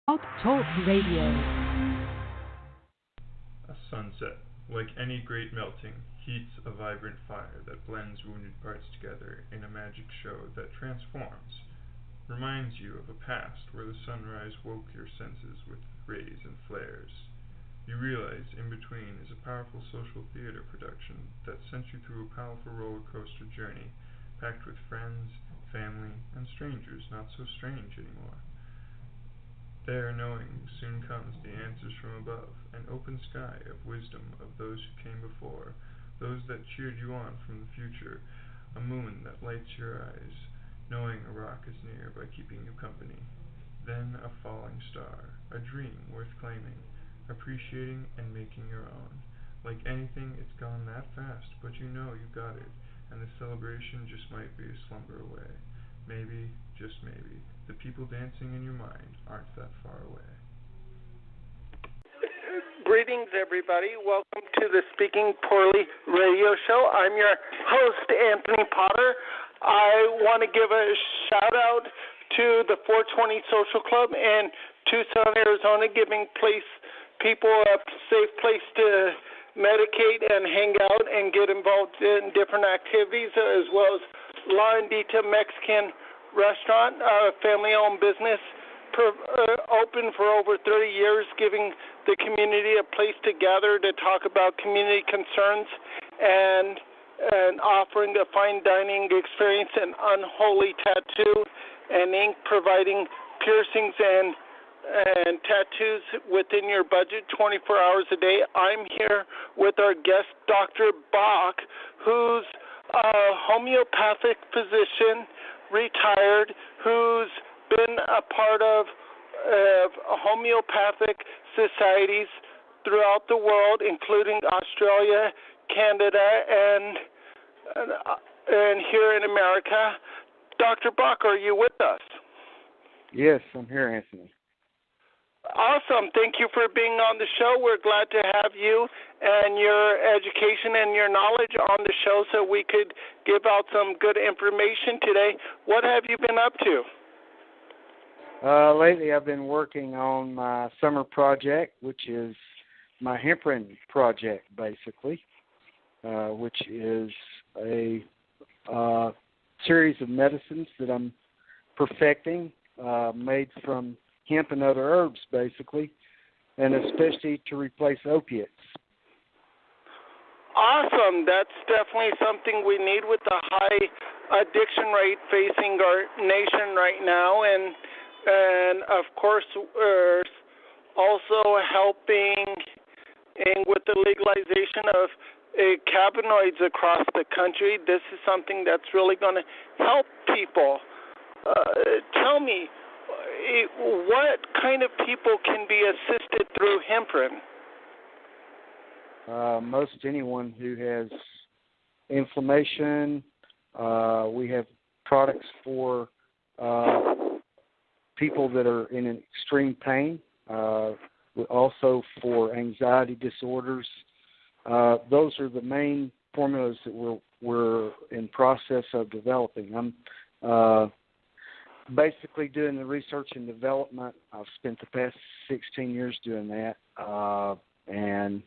Blog Talk Radio. A sunset, like any great melting, heats a vibrant fire that blends wounded parts together in a magic show that transforms, reminds you of a past where the sunrise woke your senses with rays and flares. You realize In Between is a powerful social theater production that sent you through a powerful roller coaster journey, packed with friends, family, and strangers not so strange anymore. There, knowing, soon comes the answers from above, an open sky of wisdom of those who came before, those that cheered you on from the future, a moon that lights your eyes, knowing a rock is near by keeping you company. Then a falling star, a dream worth claiming, appreciating and making your own. Like anything, it's gone that fast, but you know you got it, and the celebration just might be a slumber away. Maybe, just maybe, the people dancing in your mind aren't that far away. Greetings, everybody. Welcome to the Speaking Poorly radio show. I'm your host, Anthony Potter. I want to give a shout-out to the 420 Social Club in Tucson, Arizona, giving people a safe place to medicate and hang out and get involved in different activities, as well as La Andita Mexican Restaurant, a family-owned business, open for over 30 years, giving the community a place to gather to talk about community concerns and offering a fine dining experience and unholy tattoo and ink, providing piercings and tattoos within your budget 24 hours a day. I'm here with our guest, Dr. Bach, who's a homeopathic physician, retired, who's been a part of homeopathic societies throughout the world, including Australia, Canada, and here in America. Dr. Bach, are you with us? Yes, I'm here, Anthony. Awesome. Thank you for being on the show. We're glad to have you and your education and your knowledge on the show so we could give out some good information today. What have you been up to? Lately, I've been working on my summer project, which is my Hemprin project, basically, which is a series of medicines that I'm perfecting, made from hemp and other herbs, basically, and especially to replace opiates. Awesome. That's definitely something we need with the high addiction rate facing our nation right now, and of course, we're also helping with the legalization of cannabinoids across the country. This is something that's really going to help people. Tell me, what kind of people can be assisted through Hemprin? Most anyone who has inflammation. We have products for people that are in an extreme pain, also for anxiety disorders. Those are the main formulas that we're in process of developing. I'm basically doing the research and development. I've spent the past 16 years doing that, and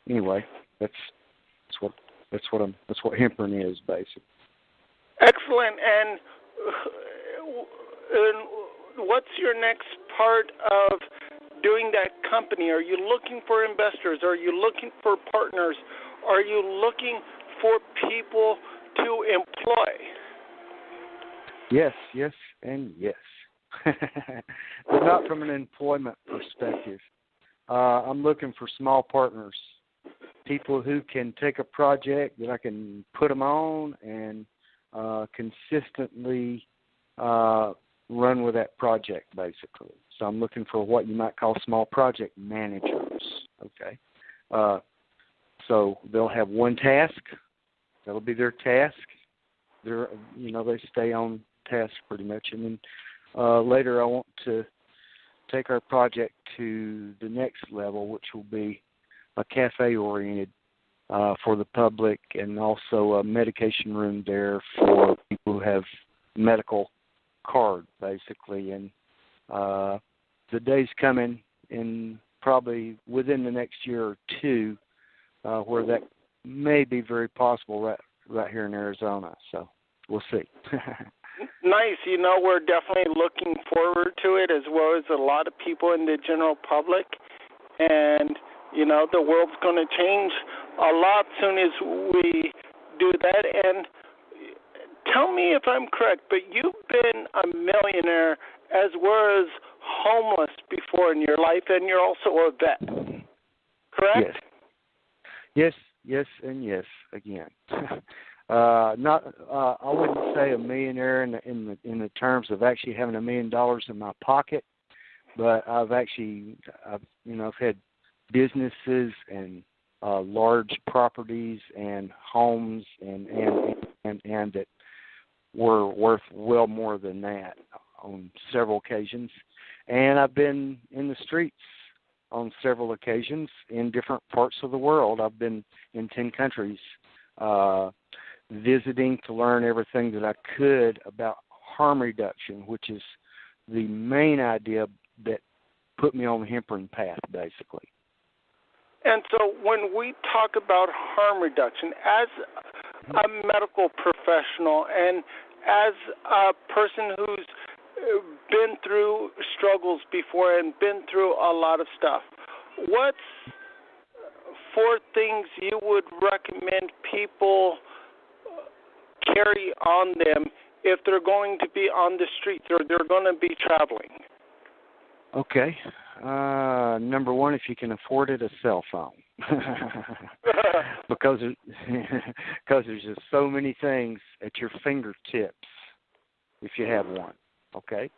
anyway, that's what Hemprin is, basically. Excellent. And what's your next part of doing that company? Are you looking for investors? Are you looking for partners? Are you looking for people to employ? Yes, and yes. But not from an employment perspective. I'm looking for small partners, people who can take a project that I can put them on and consistently run with that project, basically. So I'm looking for what you might call small project managers, okay? So they'll have one task. That'll be their task. They stay on task pretty much. And then later I want to take our project to the next level, which will be a cafe-oriented for the public, and also a medication room there for people who have medical card, basically. And the day's coming in probably within the next year or two where that may be very possible right here in Arizona. So we'll see. Nice. We're definitely looking forward to it, as well as a lot of people in the general public. And, the world's going to change a lot soon as we do that. And tell me if I'm correct, but you've been a millionaire as well as homeless before in your life, and you're also a vet, correct? Yes, and yes again. Not, I wouldn't say a millionaire in the terms of actually having $1 million in my pocket, but I've had businesses and large properties and homes and that were worth well more than that on several occasions. And I've been in the streets on several occasions in different parts of the world. I've been in 10 countries visiting to learn everything that I could about harm reduction, which is the main idea that put me on the Hemprin path, basically. And so when we talk about harm reduction, as a medical professional and as a person who's been through struggles before and been through a lot of stuff, what's 4 things you would recommend people carry on them if they're going to be on the streets or they're going to be traveling? Okay. Number 1, if you can afford it, a cell phone. because there's just so many things at your fingertips if you have one. Okay.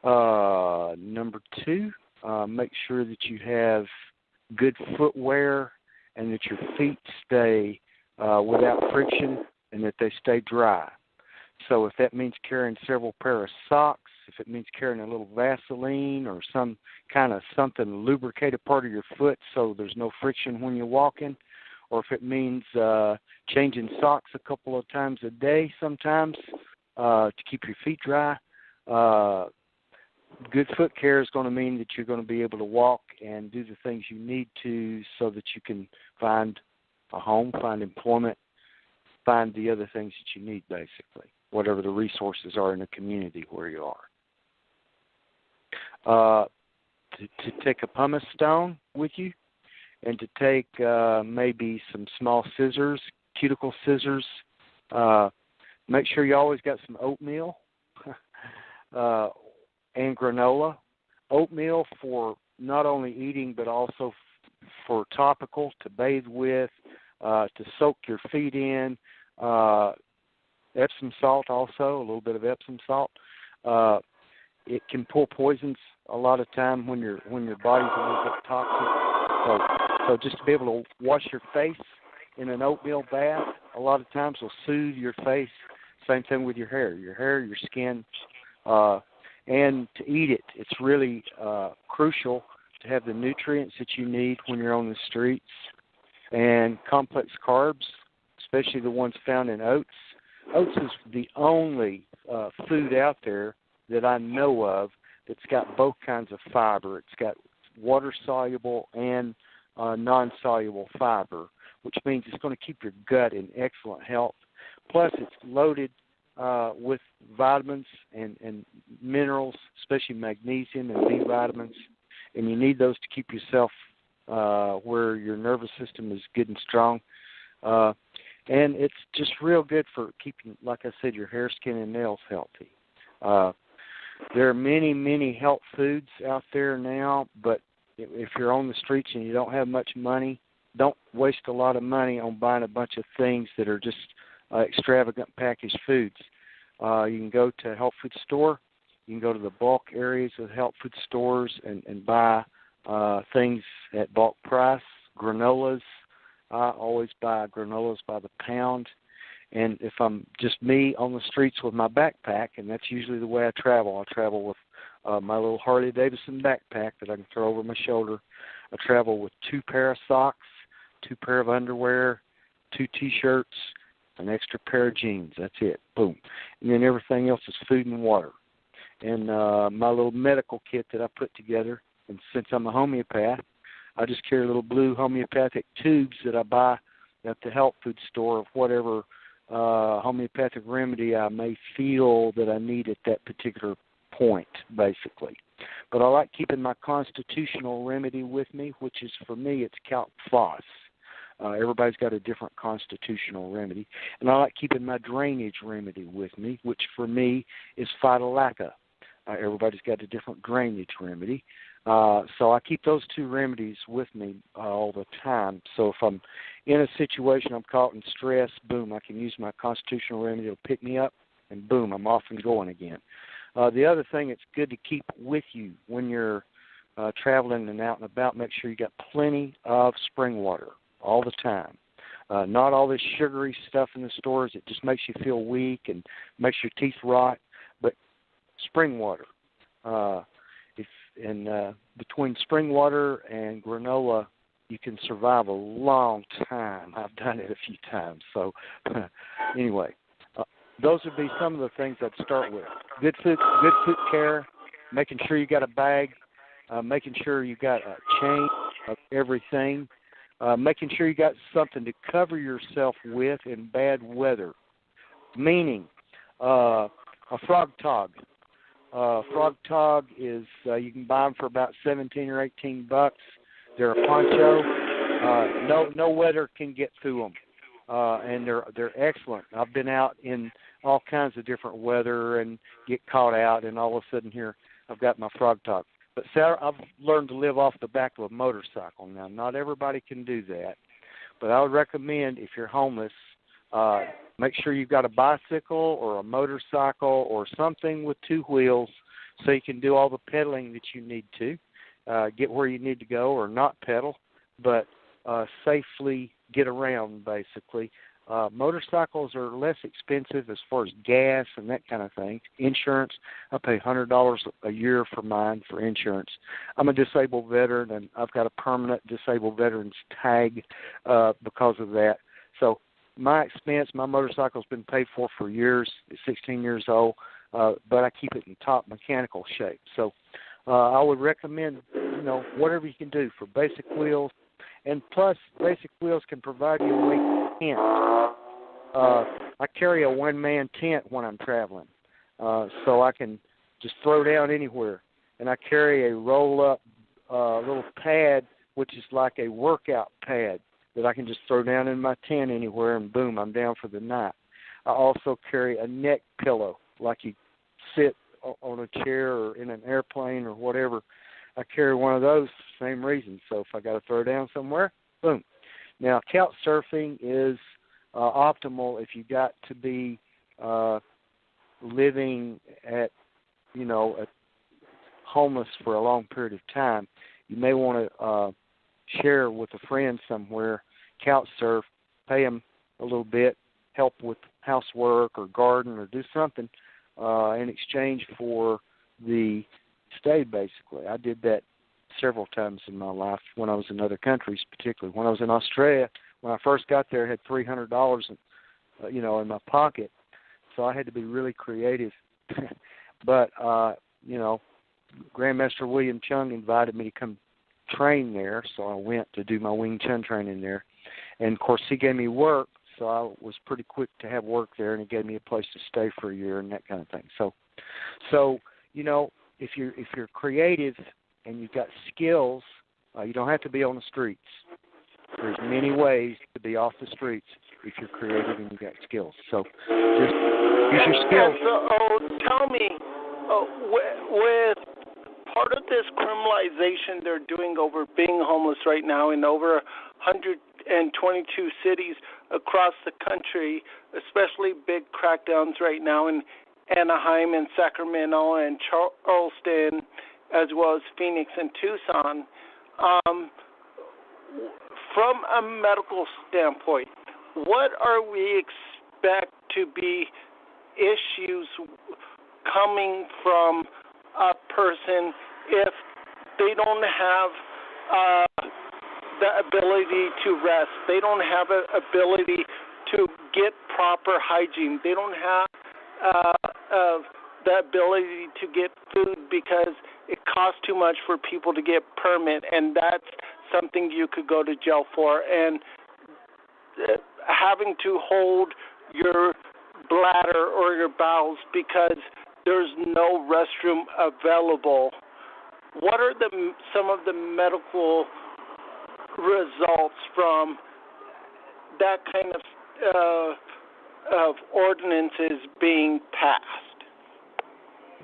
Number 2, make sure that you have good footwear and that your feet stay without friction and that they stay dry. So if that means carrying several pair of socks, if it means carrying a little Vaseline or some kind of something to lubricate a part of your foot so there's no friction when you're walking, or if it means changing socks a couple of times a day sometimes to keep your feet dry, good foot care is going to mean that you're going to be able to walk and do the things you need to so that you can find a home, find employment, find the other things that you need, basically, whatever the resources are in the community where you are. To take a pumice stone with you and to take maybe some small scissors, cuticle scissors. Make sure you always got some oatmeal and granola. Oatmeal for not only eating but also for topical, to bathe with, to soak your feet in. Epsom salt also, a little bit of Epsom salt. It can pull poisons a lot of time when your body's a little bit toxic. So just to be able to wash your face in an oatmeal bath, a lot of times will soothe your face. Same thing with your hair, your skin, and to eat it. It's really crucial to have the nutrients that you need when you're on the streets. And complex carbs, especially the ones found in oats. Oats is the only food out there that I know of that's got both kinds of fiber. It's got water-soluble and non-soluble fiber, which means it's going to keep your gut in excellent health. Plus, it's loaded with vitamins and minerals, especially magnesium and B vitamins, and you need those to keep yourself where your nervous system is good and strong. And it's just real good for keeping, like I said, your hair, skin, and nails healthy. There are many, many health foods out there now, but if you're on the streets and you don't have much money, don't waste a lot of money on buying a bunch of things that are just extravagant packaged foods. You can go to a health food store. You can go to the bulk areas of health food stores and buy things at bulk price. Granolas. I always buy granolas by the pound. And if I'm just me on the streets with my backpack, and that's usually the way I travel with my little Harley-Davidson backpack that I can throw over my shoulder. I travel with 2 pair of socks, 2 pair of underwear, 2 T-shirts, an extra pair of jeans. That's it. Boom. And then everything else is food and water. and my little medical kit that I put together. And since I'm a homeopath, I just carry little blue homeopathic tubes that I buy at the health food store of whatever homeopathic remedy I may feel that I need at that particular point, basically. But I like keeping my constitutional remedy with me, which is, for me, it's Calc Phos. Everybody's got a different constitutional remedy. And I like keeping my drainage remedy with me, which for me is Phytolacca. Everybody's got a different drainage remedy. So I keep those two remedies with me all the time. So if I'm in a situation, I'm caught in stress, boom, I can use my constitutional remedy to pick me up, and boom, I'm off and going again. The other thing it's good to keep with you when you're traveling and out and about, make sure you got plenty of spring water all the time. Not all this sugary stuff in the stores. It just makes you feel weak and makes your teeth rot, but spring water. Between spring water and granola, you can survive a long time. I've done it a few times. So anyway, those would be some of the things I'd start with. Good food care, making sure you got a bag, making sure you got a chain of everything, making sure you got something to cover yourself with in bad weather, meaning a frog tog. Frog tog is you can buy them for about $17 or $18. They're a poncho. No weather can get through them, and they're excellent. I've been out in all kinds of different weather and get caught out, and all of a sudden here I've got my frog tog. But Sarah, I've learned to live off the back of a motorcycle. Now, not everybody can do that, but I would recommend if you're homeless, make sure you've got a bicycle or a motorcycle or something with two wheels so you can do all the pedaling that you need to, get where you need to go, or not pedal, but safely get around, basically. Motorcycles are less expensive as far as gas and that kind of thing. Insurance, I pay $100 a year for mine for insurance. I'm a disabled veteran, and I've got a permanent disabled veterans tag because of that. So my expense, my motorcycle's been paid for years. It's 16 years old, but I keep it in top mechanical shape. So I would recommend, whatever you can do for basic wheels. And plus, basic wheels can provide you a weight tent. I carry a one-man tent when I'm traveling, so I can just throw down anywhere. And I carry a roll-up little pad, which is like a workout pad that I can just throw down in my tent anywhere, and boom, I'm down for the night. I also carry a neck pillow, like you sit on a chair or in an airplane or whatever. I carry one of those, same reason. So if I got to throw down somewhere, boom. Now, couch surfing is optimal if you got to be living at homeless for a long period of time. You may want to share with a friend somewhere, couch surf, pay them a little bit, help with housework or garden or do something in exchange for the stay, basically. I did that several times in my life when I was in other countries, particularly when I was in Australia. When I first got there, I had $300 in my pocket, so I had to be really creative. But Grandmaster William Chung invited me to come train there, so I went to do my Wing Chun training there. And of course, he gave me work, so I was pretty quick to have work there, and he gave me a place to stay for a year and that kind of thing. So if you're creative and you've got skills, you don't have to be on the streets. There's many ways to be off the streets if you're creative and you've got skills. So just use your skills. So tell me, with part of this criminalization they're doing over being homeless right now in over 122 cities across the country, especially big crackdowns right now in Anaheim and Sacramento and Charleston, as well as Phoenix and Tucson. From a medical standpoint, what are we expect to be issues coming from a person if they don't have the ability to rest? They don't have an ability to get proper hygiene. They don't have the ability to get food because it costs too much for people to get permit, and that's something you could go to jail for. And having to hold your bladder or your bowels because there's no restroom available. What are some of the medical results from that kind of ordinances being passed?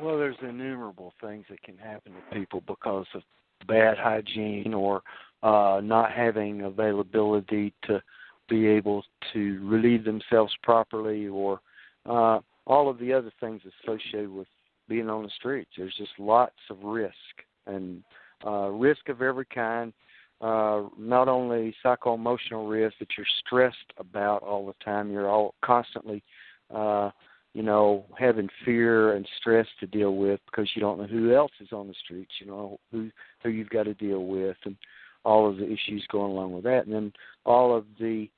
Well, there's innumerable things that can happen to people because of bad hygiene or not having availability to be able to relieve themselves properly, or all of the other things associated with being on the streets. There's just lots of risk, and risk of every kind, not only psycho-emotional risk that you're stressed about all the time. You're all constantly, having fear and stress to deal with because you don't know who else is on the streets, who you've got to deal with, and all of the issues going along with that. And then all of the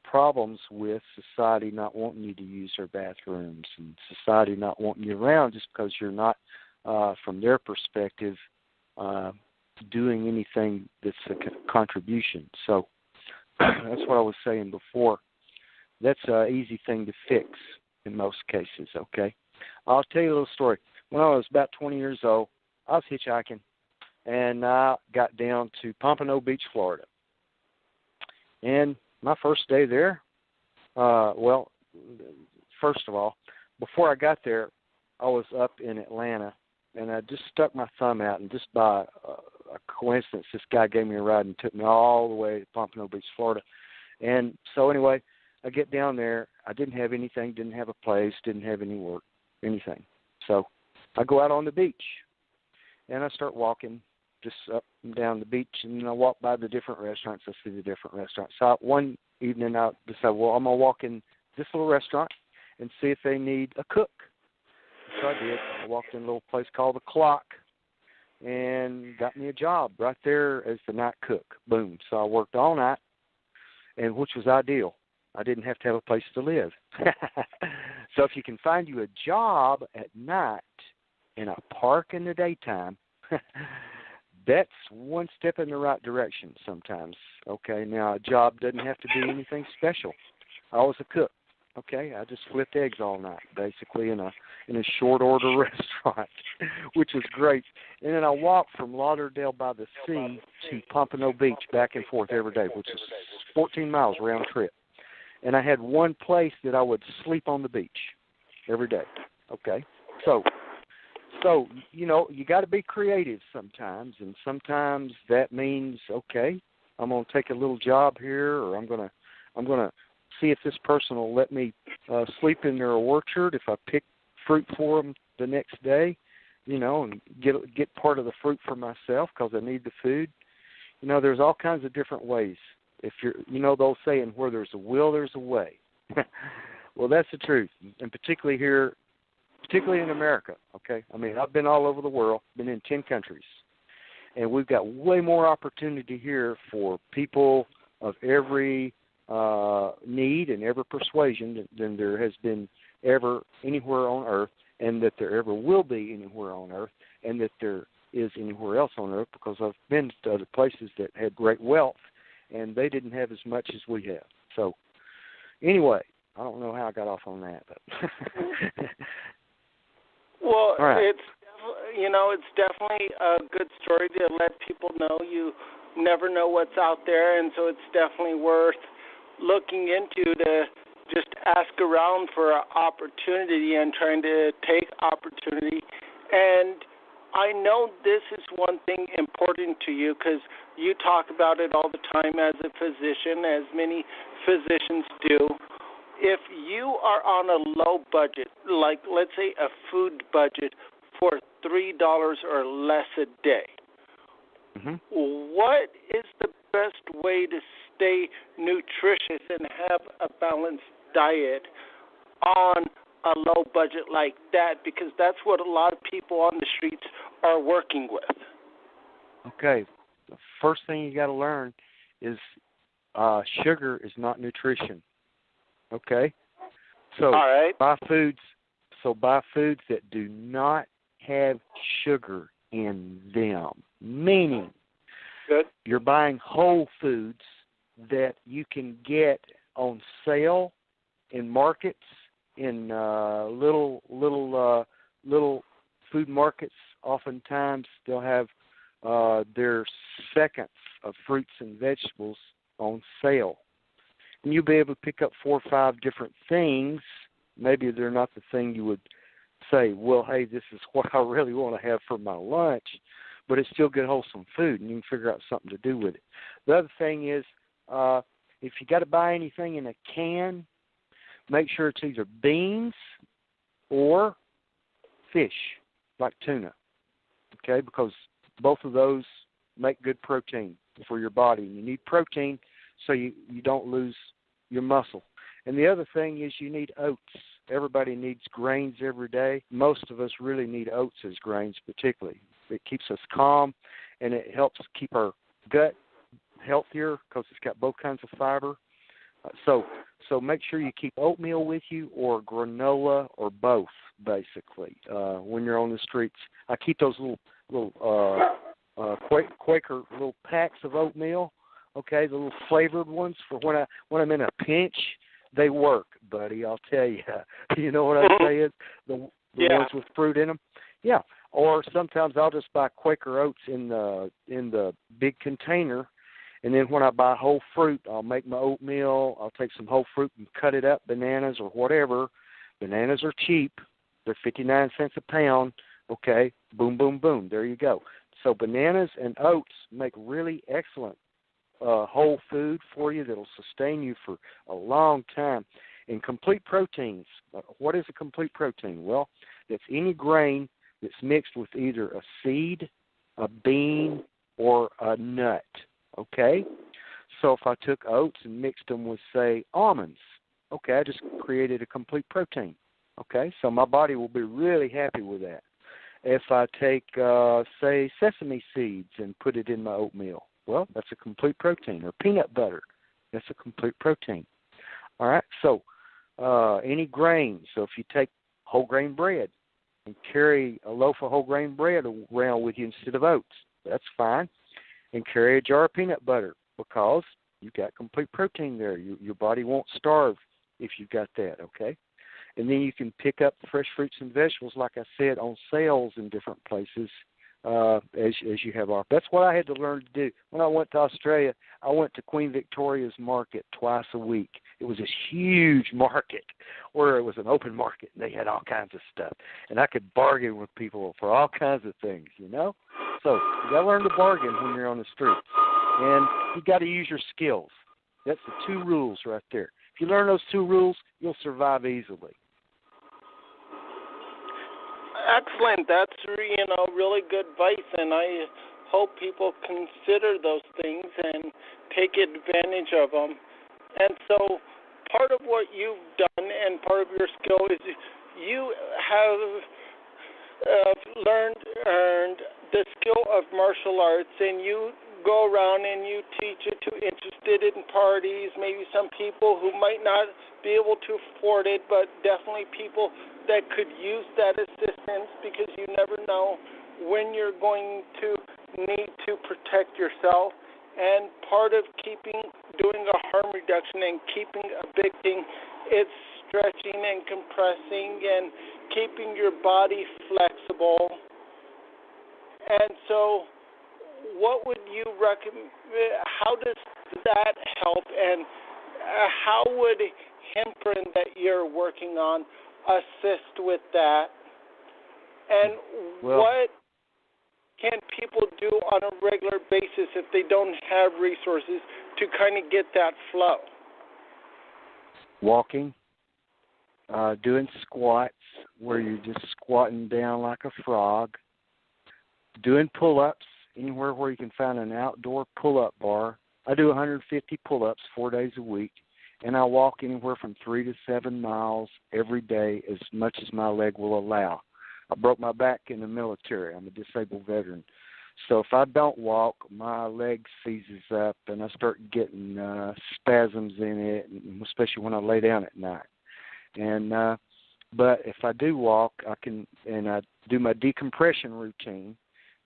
problems with society not wanting you to use their bathrooms and society not wanting you around just because you're not, from their perspective, doing anything that's a contribution. So that's what I was saying before. That's an easy thing to fix in most cases, okay? I'll tell you a little story. When I was about 20 years old, I was hitchhiking, and I got down to Pompano Beach, Florida. And my first day there, first of all, before I got there, I was up in Atlanta, and I just stuck my thumb out, and just by a coincidence, this guy gave me a ride and took me all the way to Pompano Beach, Florida. And so anyway, I get down there. I didn't have anything, didn't have a place, didn't have any work, anything. So I go out on the beach, and I start walking just up and down the beach, and I walk by the different restaurants. I see the different restaurants. So one evening I decided, well, I'm going to walk in this little restaurant and see if they need a cook. So I did. I walked in a little place called The Clock and got me a job right there as the night cook. Boom. So I worked all night, and which was ideal. I didn't have to have a place to live. So if you can find you a job at night in a park in the daytime, that's one step in the right direction sometimes. Okay, now a job doesn't have to be anything special. I was a cook. Okay, I just flipped eggs all night, basically in a short order restaurant, which was great. And then I walked from Lauderdale by the Sea to Pompano Beach back and forth every day, which is 14 miles round trip. And I had one place that I would sleep on the beach every day. Okay, so you got to be creative sometimes, and sometimes that means, okay, I'm going to take a little job here, or I'm going to see if this person will let me sleep in their orchard if I pick fruit for them the next day, and get part of the fruit for myself because I need the food. There's all kinds of different ways. If you're, the old saying, where there's a will, there's a way. Well, that's the truth, and particularly in America, okay? I mean, I've been all over the world, been in 10 countries, and we've got way more opportunity here for people of every need and every persuasion than there has been ever anywhere on earth, and that there ever will be anywhere on earth, and that there is anywhere else on earth, because I've been to other places that had great wealth, and they didn't have as much as we have. So, anyway, I don't know how I got off on that, but well, right. It's definitely a good story to let people know. You never know what's out there, and so it's definitely worth looking into to just ask around for an opportunity and trying to take opportunity. And I know this is one thing important to you because you talk about it all the time as a physician, as many physicians do. If you are on a low budget, like let's say a food budget for $3 or less a day, what is the best way to stay nutritious and have a balanced diet on a low budget like that? Because that's what a lot of people on the streets are working with. Okay. The first thing you got to learn is sugar is not nutrition. Okay? So all right. buy foods also buy foods that do not have sugar in them, meaning Good. you're buying whole foods that you can get on sale in markets, in little food markets. Oftentimes they'll have their seconds of fruits and vegetables on sale. And you'll be able to pick up 4 or 5 different things. Maybe they're not the thing you would say, well, hey, this is what I really want to have for my lunch, but it's still good, wholesome food, and you can figure out something to do with it. The other thing is, if you got to buy anything in a can, make sure it's either beans or fish, like tuna, okay, because both of those make good protein for your body. And you need protein so you don't lose your muscle. And the other thing is you need oats. Everybody needs grains every day. Most of us really need oats as grains particularly. It keeps us calm, and it helps keep our gut healthier because it's got both kinds of fiber. So make sure you keep oatmeal with you, or granola, or both, basically, when you're on the streets. I keep those little Quaker little packs of oatmeal, okay, the little flavored ones for when I'm in a pinch. They work, buddy, I'll tell you. You know what I'm saying? The ones with fruit in them? Yeah. Or sometimes I'll just buy Quaker oats in the big container, and then when I buy whole fruit, I'll make my oatmeal. I'll take some whole fruit and cut it up, bananas or whatever. Bananas are cheap. They're 59 cents a pound. Okay, boom, boom, boom. There you go. So bananas and oats make really excellent whole food for you that'll sustain you for a long time. And complete proteins. What is a complete protein? Well, it's any grain that's mixed with either a seed, a bean, or a nut. Okay? So if I took oats and mixed them with, say, almonds, okay, I just created a complete protein. Okay? So my body will be really happy with that. If I take, say, sesame seeds and put it in my oatmeal, well, that's a complete protein. Or peanut butter, that's a complete protein. All right? So any grain. So if you take whole grain bread and carry a loaf of whole grain bread around with you instead of oats, that's fine. And carry a jar of peanut butter because you've got complete protein there. Your body won't starve if you've got that, okay? And then you can pick up fresh fruits and vegetables, like I said, on sales in different places as you have off. That's what I had to learn to do. When I went to Australia, I went to Queen Victoria's market twice a week. It was this huge market where it was an open market, and they had all kinds of stuff. And I could bargain with people for all kinds of things, you know? So you got to learn to bargain when you're on the streets. And you got to use your skills. That's the 2 rules right there. If you learn those 2 rules, you'll survive easily. Excellent. That's, really good advice, and I hope people consider those things and take advantage of them. And so part of what you've done and part of your skill is you have earned the skill of martial arts, and you go around and you teach it to interested in parties, maybe some people who might not be able to afford it, but definitely people that could use that assistance, because you never know when you're going to need to protect yourself. And part of doing a harm reduction and keeping a big thing, it's stretching and compressing and keeping your body flexible. And so what would you recommend? How does that help? And how would Hemprin that you're working on assist with that? And what can people do on a regular basis if they don't have resources to kind of get that flow? Walking, doing squats where you're just squatting down like a frog, doing pull-ups anywhere where you can find an outdoor pull-up bar. I do 150 pull-ups 4 days a week, and I walk anywhere from 3 to 7 miles every day, as much as my leg will allow. I broke my back in the military. I'm a disabled veteran. So if I don't walk, my leg seizes up, and I start getting spasms in it, especially when I lay down at night. And But if I do walk, I do my decompression routine,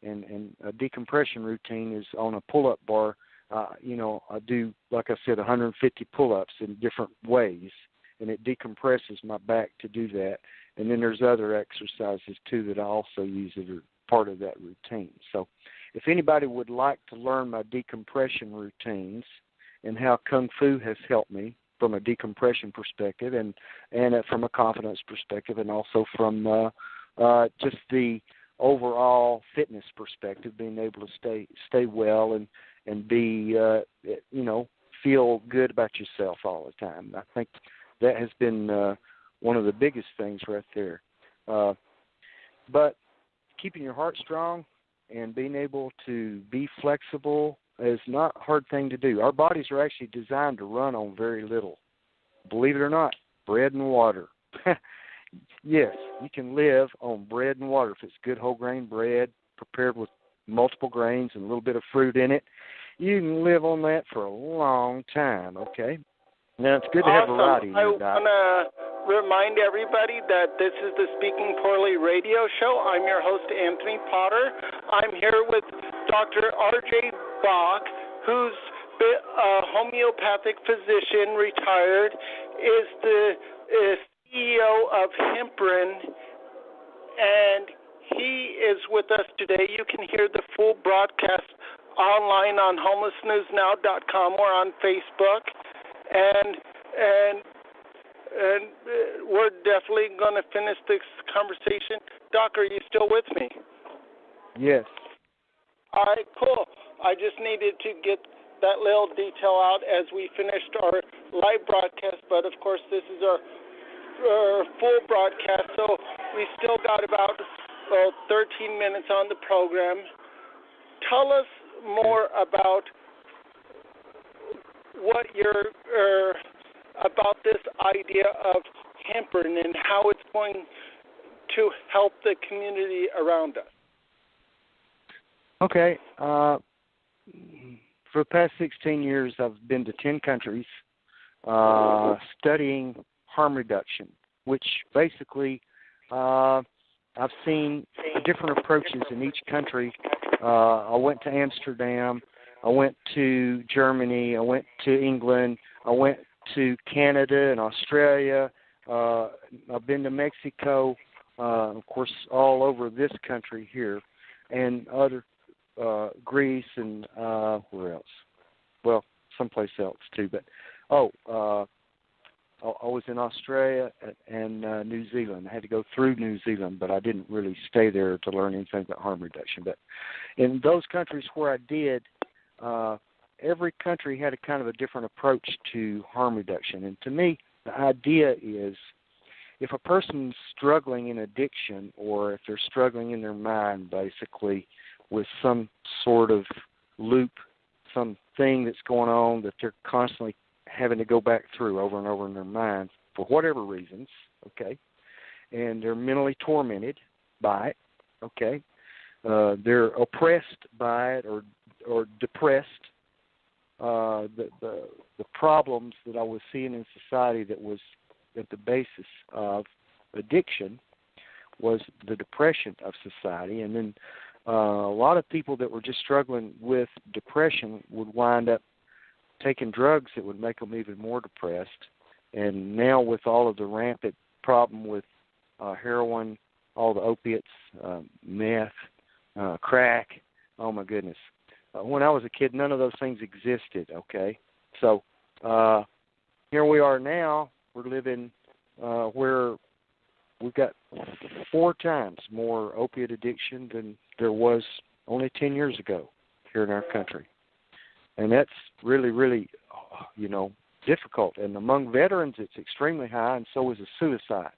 and a decompression routine is on a pull-up bar. I do, like I said, 150 pull-ups in different ways, and it decompresses my back to do that. And then there's other exercises, too, that I also use that are part of that routine. So if anybody would like to learn my decompression routines and how Kung Fu has helped me from a decompression perspective and from a confidence perspective, and also from just the overall fitness perspective, being able to stay well and be, feel good about yourself all the time. I think that has been one of the biggest things right there. But keeping your heart strong and being able to be flexible is not a hard thing to do. Our bodies are actually designed to run on very little. Believe it or not, bread and water. Yes, you can live on bread and water if it's good whole grain bread prepared with multiple grains and a little bit of fruit in it. You can live on that for a long time, okay? Now, it's good to have variety in your diet. I want to remind everybody that this is the Speaking Poorly radio show. I'm your host, Anthony Potter. I'm here with Dr. R.J. Bach, who's a homeopathic physician, retired, is the CEO of Hemprin, and he is with us today. You can hear the full broadcast online on homelessnewsnow.com or on Facebook. And we're definitely going to finish this conversation. Doc, are you still with me? Yes. All right, cool. I just needed to get that little detail out as we finished our live broadcast, but of course this is our full broadcast, so we still got about 13 minutes on the program. Tell us more about what you're about this idea of Hemprin and how it's going to help the community around us. Okay. For the past 16 years, I've been to 10 countries studying harm reduction, which basically I've seen different approaches in each country. I went to Amsterdam. I went to Germany, I went to England, I went to Canada and Australia, I've been to Mexico, of course, all over this country here, and other, Greece and where else? Well, someplace else too, but, I was in Australia and New Zealand. I had to go through New Zealand, but I didn't really stay there to learn anything about harm reduction. But in those countries where I did, every country had a kind of a different approach to harm reduction. And to me, the idea is if a person's struggling in addiction or if they're struggling in their mind, basically, with some sort of loop, something that's going on that they're constantly having to go back through over and over in their mind for whatever reasons, okay, and they're mentally tormented by it, okay, they're oppressed by it or depressed. The problems that I was seeing in society that was at the basis of addiction was the depression of society, and then a lot of people that were just struggling with depression would wind up taking drugs that would make them even more depressed. And now with all of the rampant problem with heroin, all the opiates, meth, crack, oh my goodness. When I was a kid, none of those things existed, okay? So here we are now. We're living where we've got 4 times more opiate addiction than there was only 10 years ago here in our country. And that's really, really, difficult. And among veterans, it's extremely high, and so is the suicide.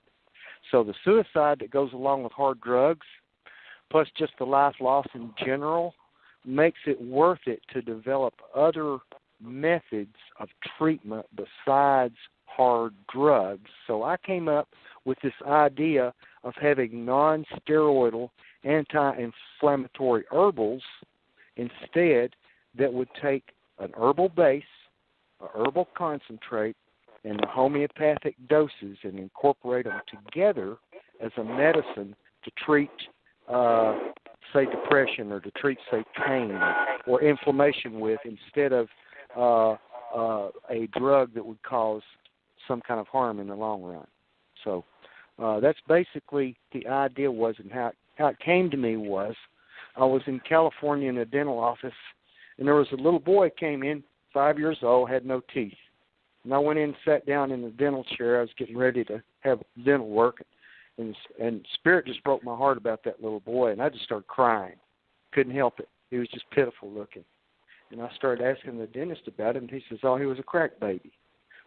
So the suicide that goes along with hard drugs, plus just the life loss in general, makes it worth it to develop other methods of treatment besides hard drugs. So I came up with this idea of having non-steroidal anti-inflammatory herbals instead that would take an herbal base, a herbal concentrate, and the homeopathic doses and incorporate them together as a medicine to treat, say, depression or to treat, say, pain or inflammation with, instead of a drug that would cause some kind of harm in the long run. So that's basically the idea was, and how it came to me was, I was in California in a dental office, and there was a little boy came in, 5 years old, had no teeth. And I went in and sat down in the dental chair. I was getting ready to have dental work, and Spirit just broke my heart about that little boy, and I just started crying. Couldn't help it. He was just pitiful looking. And I started asking the dentist about it, and he says, oh, he was a crack baby.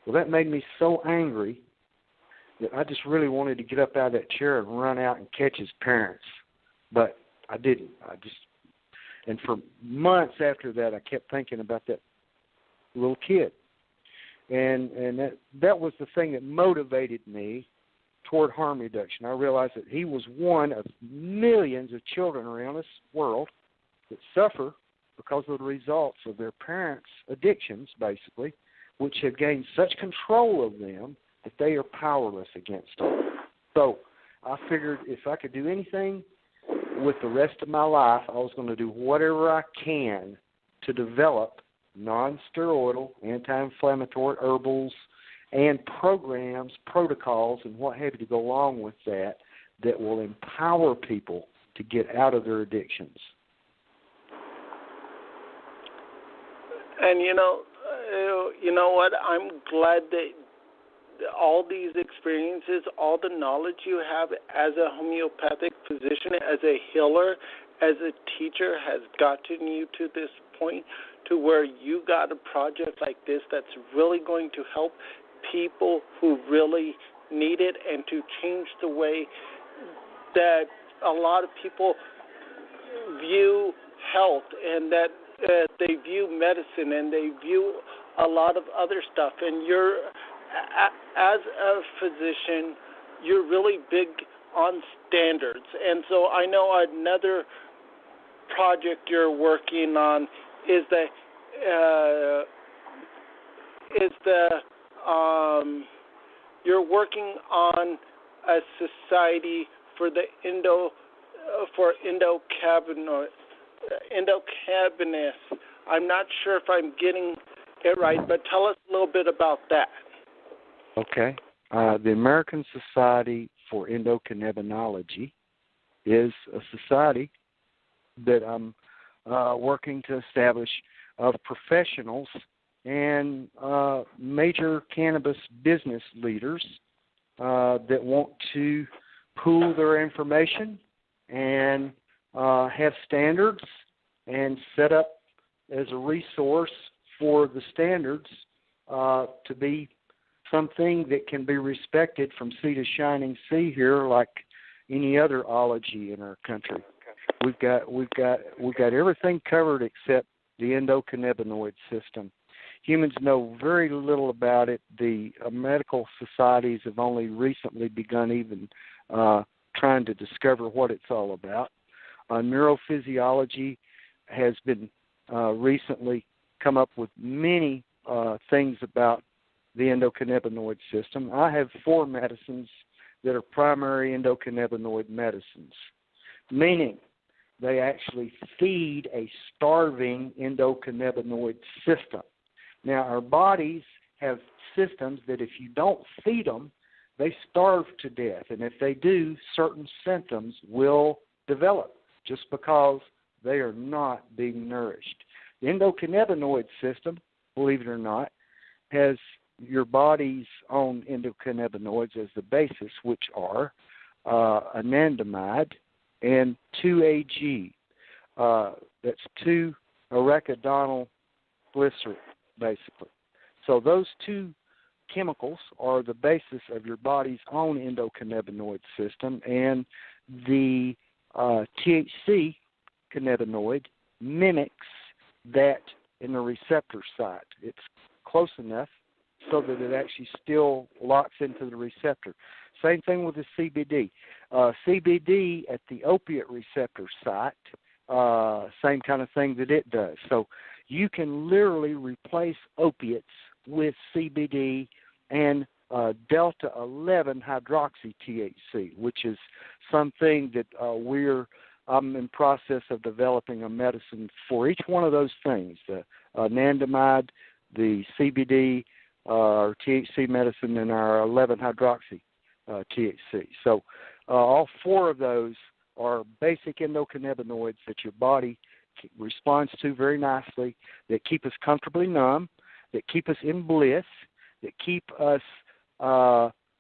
Well, that made me so angry that I just really wanted to get up out of that chair and run out and catch his parents. But I didn't. And for months after that, I kept thinking about that little kid. And that was the thing that motivated me toward harm reduction. I realized that he was one of millions of children around this world that suffer because of the results of their parents' addictions, basically, which have gained such control of them that they are powerless against them. So I figured if I could do anything with the rest of my life, I was going to do whatever I can to develop non-steroidal, anti-inflammatory herbals and programs, protocols, and what have you to go along with that will empower people to get out of their addictions. And you know what? I'm glad that all these experiences, all the knowledge you have as a homeopathic physician, as a healer, as a teacher, has gotten you to this point to where you got a project like this that's really going to help people who really need it, and to change the way that a lot of people view health, and that they view medicine, and they view a lot of other stuff. And you're, as a physician, you're really big on standards. And so I know another project you're working on is you're working on a society for the Endocabinoidolist. I'm not sure if I'm getting it right, but tell us a little bit about that. Okay. The American Society for Endocannabinoid is a society that I'm working to establish of professionals and major cannabis business leaders that want to pool their information and have standards and set up as a resource for the standards to be something that can be respected from sea to shining sea here, like any other ology in our country. We've got everything covered except the endocannabinoid system. Humans know very little about it. The medical societies have only recently begun even trying to discover what it's all about. Neurophysiology has been recently come up with many things about the endocannabinoid system. I have 4 medicines that are primary endocannabinoid medicines, meaning they actually feed a starving endocannabinoid system. Now, our bodies have systems that if you don't feed them, they starve to death. And if they do, certain symptoms will develop just because they are not being nourished. The endocannabinoid system, believe it or not, has your body's own endocannabinoids as the basis, which are anandamide and 2-AG. That's 2-arachidonyl glycerol, basically. So those 2 chemicals are the basis of your body's own endocannabinoid system, and the THC cannabinoid mimics that in the receptor site. It's close enough so that it actually still locks into the receptor. Same thing with the CBD. CBD at the opiate receptor site, same kind of thing that it does. So you can literally replace opiates with CBD and delta 11 hydroxy THC, which is something that I'm in process of developing a medicine for each one of those things: the anandamide, the CBD, or THC medicine, and our 11 hydroxy THC. So all four of those are basic endocannabinoids that your body responds to very nicely, that keep us comfortably numb, that keep us in bliss, that keep us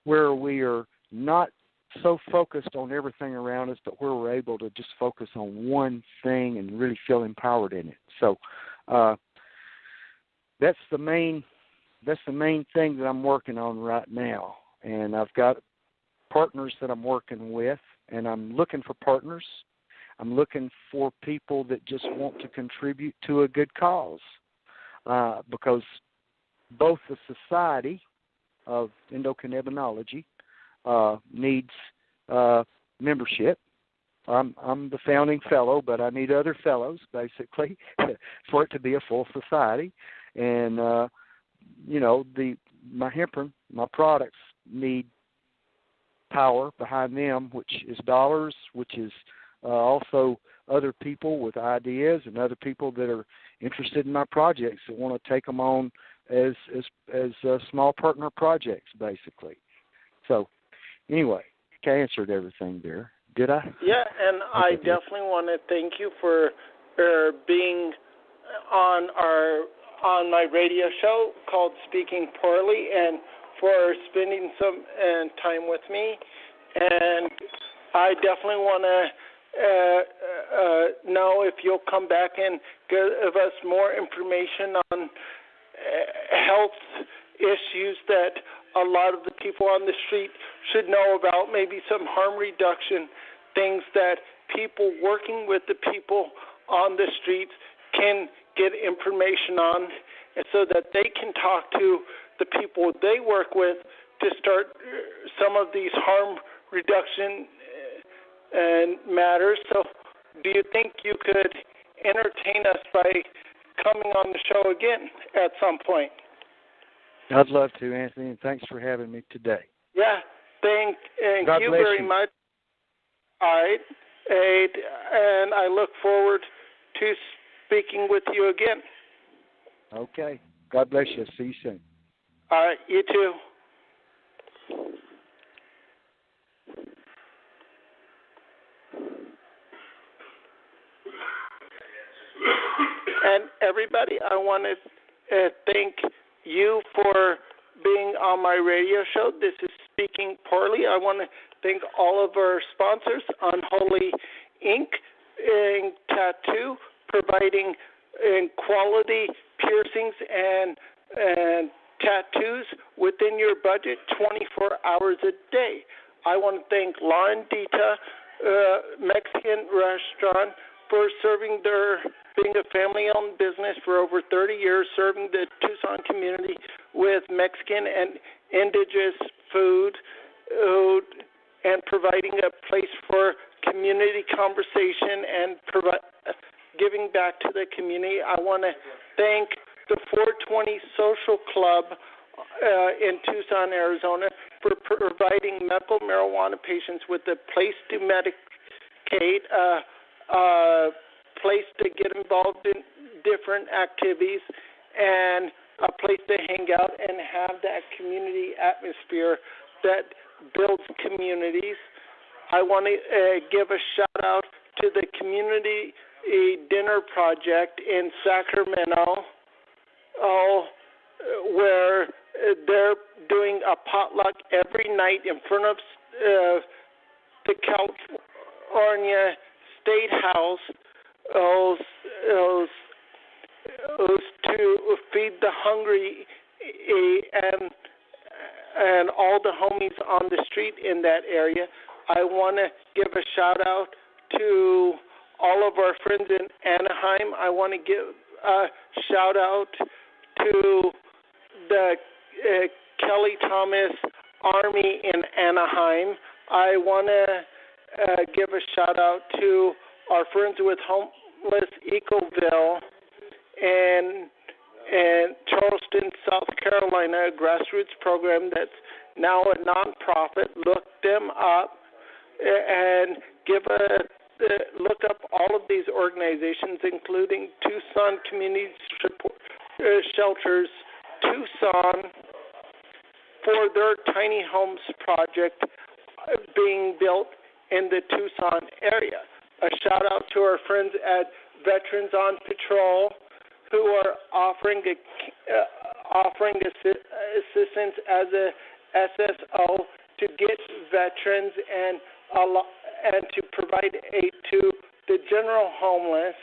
where we are not so focused on everything around us, but where we're able to just focus on one thing and really feel empowered in it. So that's the main thing that I'm working on right now. And I've got partners that I'm working with, and I'm looking for partners. I'm looking for people that just want to contribute to a good cause, because both the Society of Endocannabinology needs membership. I'm the founding fellow, but I need other fellows, basically, for it to be a full society. And, my Hemprin, my products need power behind them, which is dollars, which is also other people with ideas and other people that are interested in my projects that want to take them on as small partner projects, basically. So, anyway, I answered everything there. Did I? Yeah, and I definitely want to thank you for being on my radio show called Speaking Poorly, and for spending some time with me. And I definitely want to know if you'll come back and give us more information on health issues that a lot of the people on the street should know about, maybe some harm reduction things that people working with the people on the streets can get information on, and so that they can talk to the people they work with to start some of these harm reduction matters. So do you think you could entertain us by coming on the show again at some point? I'd love to, Anthony, and thanks for having me today. Yeah, thank you very much. All right, and I look forward to speaking with you again. Okay. God bless you. See you soon. All right, you too. And everybody, I want to thank you for being on my radio show. This is Speaking Poorly. I want to thank all of our sponsors, Unholy Ink Tattoo, providing quality piercings and tattoos within your budget 24 hours a day. I want to thank La Andita Mexican Restaurant for being a family-owned business for over 30 years, serving the Tucson community with Mexican and indigenous food and providing a place for community conversation and giving back to the community. I want to thank the 420 Social Club in Tucson, Arizona, for providing medical marijuana patients with a place to medicate, place to get involved in different activities, and a place to hang out and have that community atmosphere that builds communities. I want to give a shout out to the Community Dinner Project in Sacramento, where they're doing a potluck every night in front of the California State House to feed the hungry and all the homies on the street in that area. I want to give a shout out to all of our friends in Anaheim. I want to give a shout out to the Kelly Thomas Army in Anaheim. I want to give a shout out to our friends with Homeless Ecoville and Charleston, South Carolina, a grassroots program that's now a nonprofit. Look them up and look up all of these organizations, including Tucson Community Support Shelters, Tucson, for their tiny homes project being built in the Tucson area. A shout out to our friends at Veterans on Patrol, who are offering assistance as a SSO to get veterans and to provide aid to the general homeless.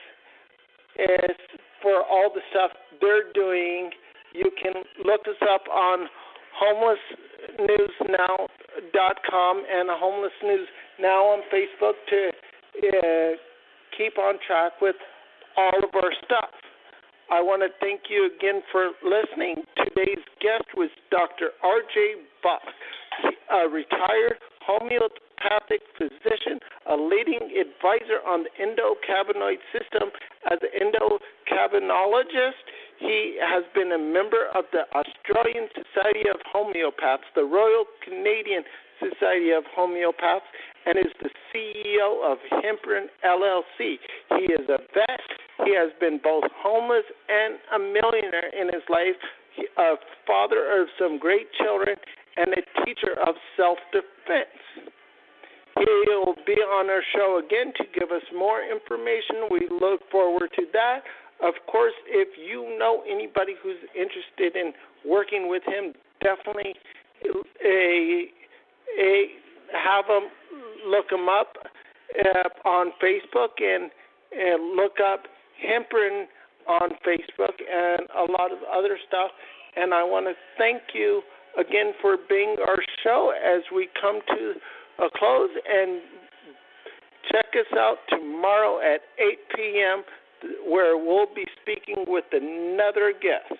Is for all the stuff they're doing. You can look us up on homelessnewsnow.com and Homeless News Now on Facebook to keep on track with all of our stuff. I want to thank you again for listening. Today's guest was Dr. R.J. Bach, a retired homeopathic physician, a leading advisor on the Endocabinoid System as an Endocabinoidolist. He has been a member of the Australian Society of Homeopaths, the Royal Canadian Society of Homeopaths, and is the CEO of Hemprin LLC. He is a vet. He has been both homeless and a millionaire in his life, a father of some great children, and a teacher of self-defense. He'll be on our show again to give us more information. We look forward to that. Of course, if you know anybody who's interested in working with him, definitely have them look him up on Facebook and look up Hemprin on Facebook and a lot of other stuff. And I want to thank you again for being our show as we come to a close. And check us out tomorrow at 8 p.m. where we'll be speaking with another guest.